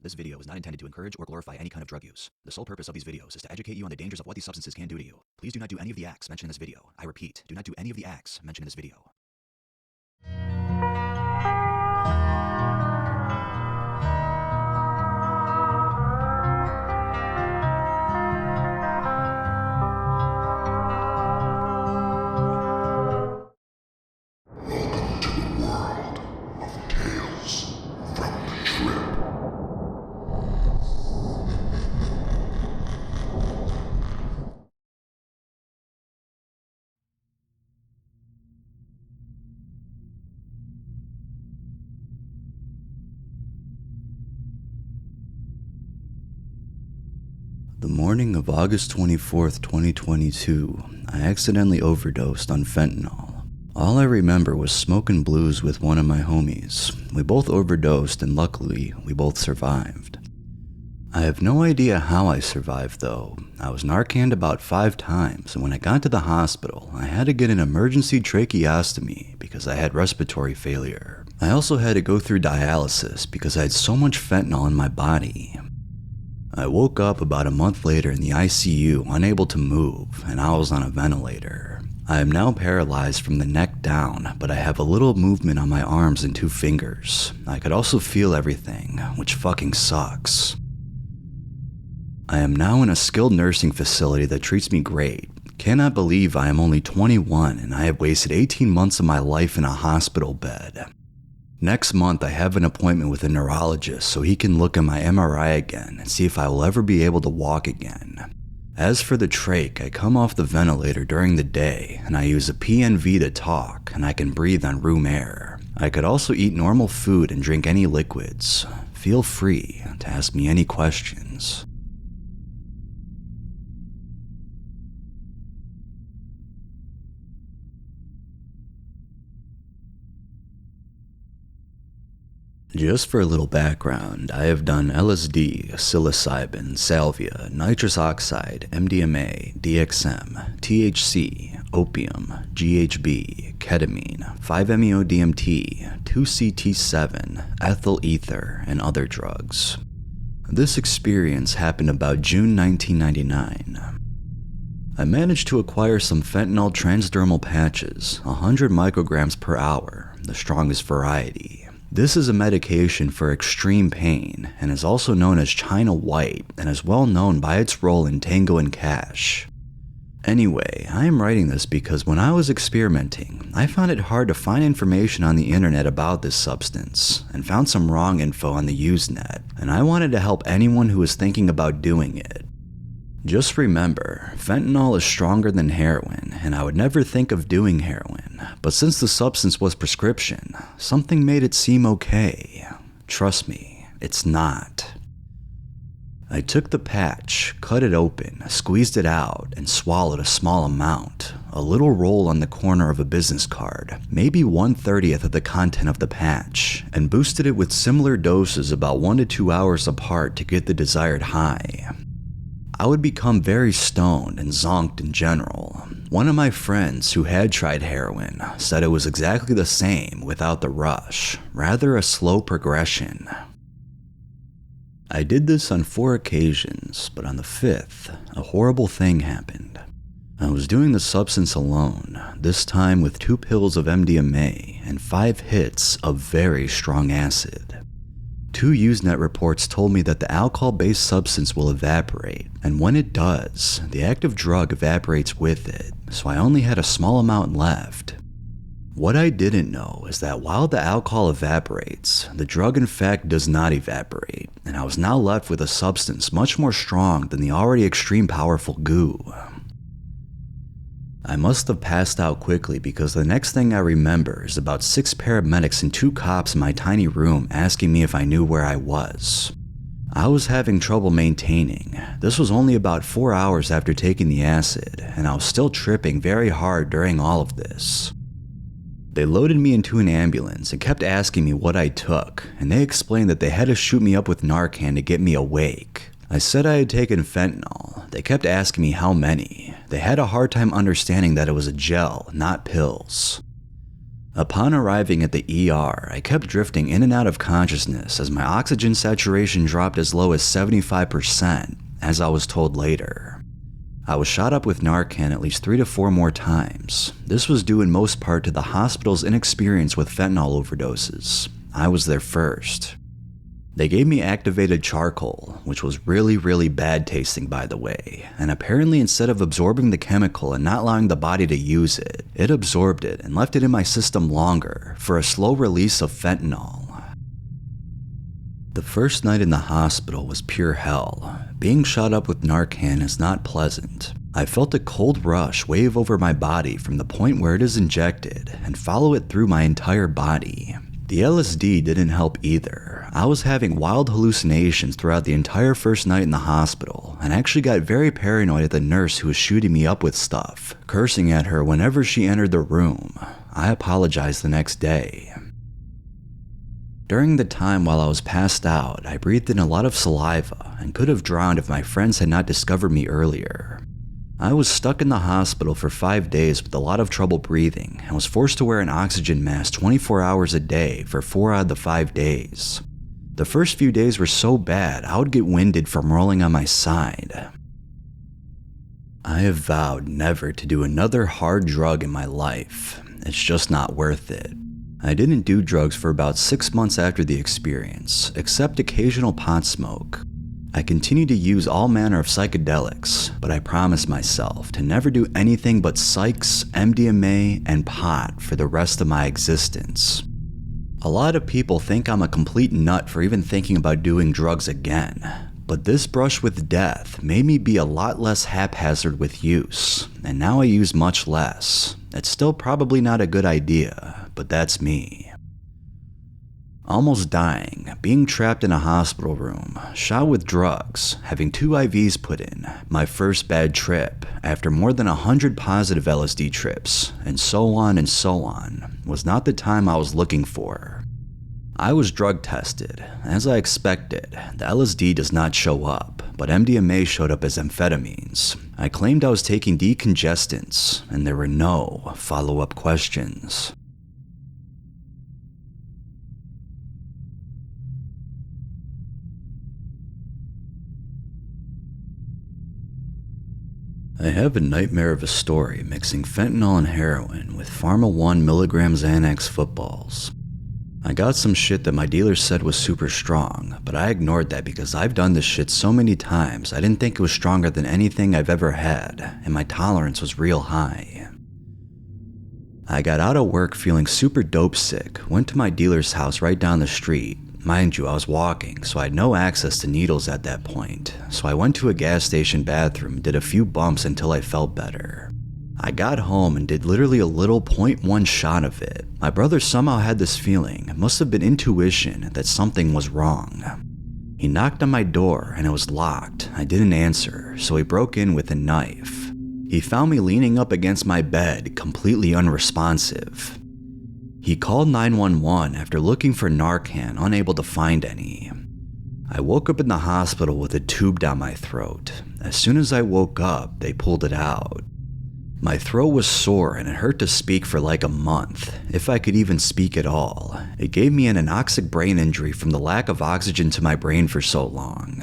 This video is not intended to encourage or glorify any kind of drug use. The sole purpose of these videos is to educate you on the dangers of what these substances can do to you. Please do not do any of the acts mentioned in this video. I repeat, do not do any of the acts mentioned in this video. Welcome to the world of Tales from the Trip. The morning of August 24th, 2022, I accidentally overdosed on fentanyl. All I remember was smoking blues with one of my homies. We both overdosed and luckily, we both survived. I have no idea how I survived though. I was Narcaned about 5 times, and when I got to the hospital, I had to get an emergency tracheostomy because I had respiratory failure. I also had to go through dialysis because I had so much fentanyl in my body. I woke up about a month later in the ICU, unable to move, and I was on a ventilator. I am now paralyzed from the neck down, but I have a little movement on my arms and 2 fingers. I could also feel everything, which fucking sucks. I am now in a skilled nursing facility that treats me great. Cannot believe I am only 21 and I have wasted 18 months of my life in a hospital bed. Next month, I have an appointment with a neurologist so he can look at my MRI again and see if I will ever be able to walk again. As for the trach, I come off the ventilator during the day and I use a PNV to talk and I can breathe on room air. I could also eat normal food and drink any liquids. Feel free to ask me any questions. Just for a little background, I have done LSD, psilocybin, salvia, nitrous oxide, MDMA, DXM, THC, opium, GHB, ketamine, 5-MeO-DMT, 2-CT7, ethyl ether, and other drugs. This experience happened about June 1999. I managed to acquire some fentanyl transdermal patches, 100 micrograms per hour, the strongest variety. This is a medication for extreme pain and is also known as China White and is well known by its role in Tango and Cash. Anyway, I am writing this because when I was experimenting, I found it hard to find information on the internet about this substance and found some wrong info on the Usenet, and I wanted to help anyone who was thinking about doing it. Just remember, fentanyl is stronger than heroin, and I would never think of doing heroin, but since the substance was prescription, something made it seem okay. Trust me, it's not. I took the patch, cut it open, squeezed it out, and swallowed a small amount, a little roll on the corner of a business card, maybe 1/30th of the content of the patch, and boosted it with similar doses about 1 to 2 hours apart to get the desired high. I would become very stoned and zonked in general. One of my friends who had tried heroin said it was exactly the same without the rush, rather a slow progression. I did this on 4 occasions, but on the 5th, a horrible thing happened. I was doing the substance alone, this time with 2 pills of MDMA and 5 hits of very strong acid. 2 Usenet reports told me that the alcohol-based substance will evaporate, and when it does, the active drug evaporates with it, so I only had a small amount left. What I didn't know is that while the alcohol evaporates, the drug in fact does not evaporate, and I was now left with a substance much more strong than the already extreme powerful goo. I must have passed out quickly because the next thing I remember is about 6 paramedics and 2 cops in my tiny room asking me if I knew where I was. I was having trouble maintaining. This was only about 4 hours after taking the acid, and I was still tripping very hard during all of this. They loaded me into an ambulance and kept asking me what I took, and they explained that they had to shoot me up with Narcan to get me awake. I said I had taken fentanyl. They kept asking me how many. They had a hard time understanding that it was a gel, not pills. Upon arriving at the ER, I kept drifting in and out of consciousness as my oxygen saturation dropped as low as 75%, as I was told later. I was shot up with Narcan at least 3 to 4 more times. This was due in most part to the hospital's inexperience with fentanyl overdoses. I was there first. They gave me activated charcoal, which was really bad tasting by the way, and apparently instead of absorbing the chemical and not allowing the body to use it, it absorbed it and left it in my system longer for a slow release of fentanyl. The first night in the hospital was pure hell. Being shot up with Narcan is not pleasant. I felt a cold rush wave over my body from the point where it is injected and follow it through my entire body. The LSD didn't help either. I was having wild hallucinations throughout the entire first night in the hospital, and actually got very paranoid at the nurse who was shooting me up with stuff, cursing at her whenever she entered the room. I apologized the next day. During the time while I was passed out, I breathed in a lot of saliva and could have drowned if my friends had not discovered me earlier. I was stuck in the hospital for 5 days with a lot of trouble breathing and was forced to wear an oxygen mask 24 hours a day for 4 out of the 5 days. The first few days were so bad I would get winded from rolling on my side. I have vowed never to do another hard drug in my life. It's just not worth it. I didn't do drugs for about 6 months after the experience, except occasional pot smoke. I continued to use all manner of psychedelics, but I promised myself to never do anything but psychs, MDMA, and pot for the rest of my existence. A lot of people think I'm a complete nut for even thinking about doing drugs again, but this brush with death made me be a lot less haphazard with use, and now I use much less. It's still probably not a good idea, but that's me. Almost dying, being trapped in a hospital room, shot with drugs, having 2 IVs put in, my first bad trip, after more than 100 positive LSD trips, and so on, was not the time I was looking for. I was drug tested. As I expected, the LSD does not show up, but MDMA showed up as amphetamines. I claimed I was taking decongestants, and there were no follow-up questions. I have a nightmare of a story mixing fentanyl and heroin with Pharma 1 mg Xanax footballs. I got some shit that my dealer said was super strong, but I ignored that because I've done this shit so many times I didn't think it was stronger than anything I've ever had, and my tolerance was real high. I got out of work feeling super dope sick, went to my dealer's house right down the street. Mind you, I was walking, so I had no access to needles at that point, so I went to a gas station bathroom and did a few bumps until I felt better. I got home and did literally a little 0.1 shot of it. My brother somehow had this feeling, it must have been intuition, that something was wrong. He knocked on my door and it was locked. I didn't answer, so he broke in with a knife. He found me leaning up against my bed, completely unresponsive. He called 911 after looking for Narcan, unable to find any. I woke up in the hospital with a tube down my throat. As soon as I woke up, they pulled it out. My throat was sore and it hurt to speak for like a month, if I could even speak at all. It gave me an anoxic brain injury from the lack of oxygen to my brain for so long.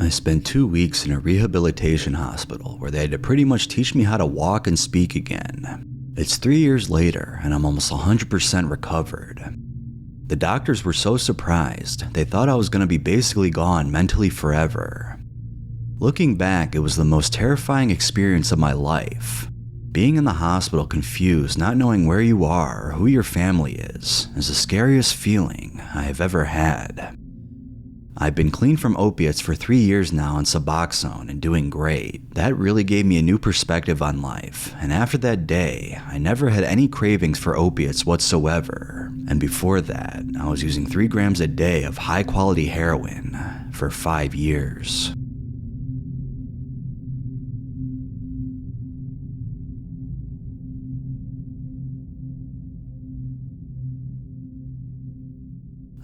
I spent 2 weeks in a rehabilitation hospital where they had to pretty much teach me how to walk and speak again. It's 3 years later and I'm almost 100% recovered. The doctors were so surprised, they thought I was going to be basically gone mentally forever. Looking back, it was the most terrifying experience of my life. Being in the hospital confused, not knowing where you are or who your family is the scariest feeling I have ever had. I've been clean from opiates for 3 years now on Suboxone and doing great. That really gave me a new perspective on life, and after that day, I never had any cravings for opiates whatsoever. And before that, I was using 3 grams a day of high-quality heroin for 5 years.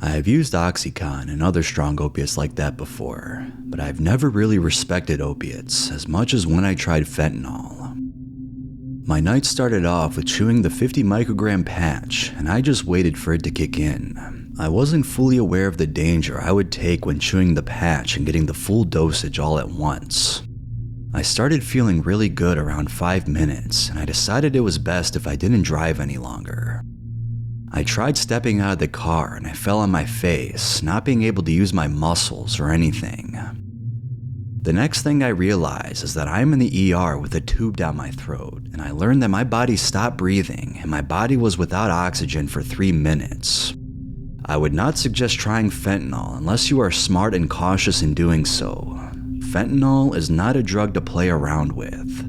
I have used Oxycontin and other strong opiates like that before, but I've never really respected opiates as much as when I tried fentanyl. My night started off with chewing the 50 microgram patch, and I just waited for it to kick in. I wasn't fully aware of the danger I would take when chewing the patch and getting the full dosage all at once. I started feeling really good around 5 minutes, and I decided it was best if I didn't drive any longer. I tried stepping out of the car and I fell on my face, not being able to use my muscles or anything. The next thing I realized is that I'm in the ER with a tube down my throat, and I learned that my body stopped breathing and my body was without oxygen for 3 minutes. I would not suggest trying fentanyl unless you are smart and cautious in doing so. Fentanyl is not a drug to play around with.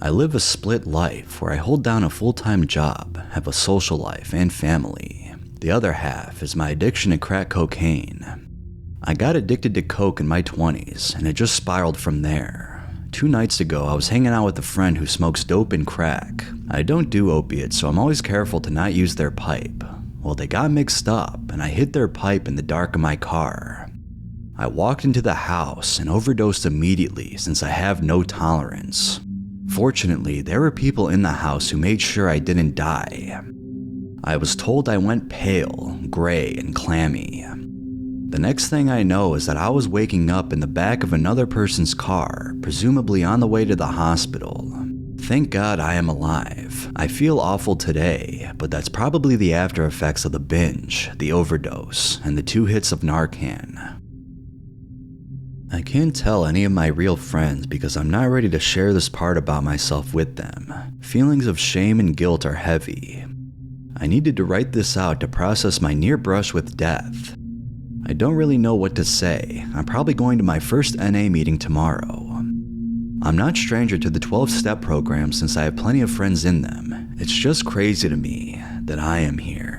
I live a split life where I hold down a full-time job, have a social life and family. The other half is my addiction to crack cocaine. I got addicted to coke in my 20s, and it just spiraled from there. 2 nights ago, I was hanging out with a friend who smokes dope and crack. I don't do opiates, so I'm always careful to not use their pipe. Well, they got mixed up, and I hit their pipe in the dark of my car. I walked into the house and overdosed immediately since I have no tolerance. Fortunately, there were people in the house who made sure I didn't die. I was told I went pale, gray, and clammy. The next thing I know is that I was waking up in the back of another person's car, presumably on the way to the hospital. Thank God I am alive. I feel awful today, but that's probably the after effects of the binge, the overdose, and the 2 hits of Narcan. I can't tell any of my real friends because I'm not ready to share this part about myself with them. Feelings of shame and guilt are heavy. I needed to write this out to process my near brush with death. I don't really know what to say. I'm probably going to my first NA meeting tomorrow. I'm not stranger to the 12-step program since I have plenty of friends in them. It's just crazy to me that I am here.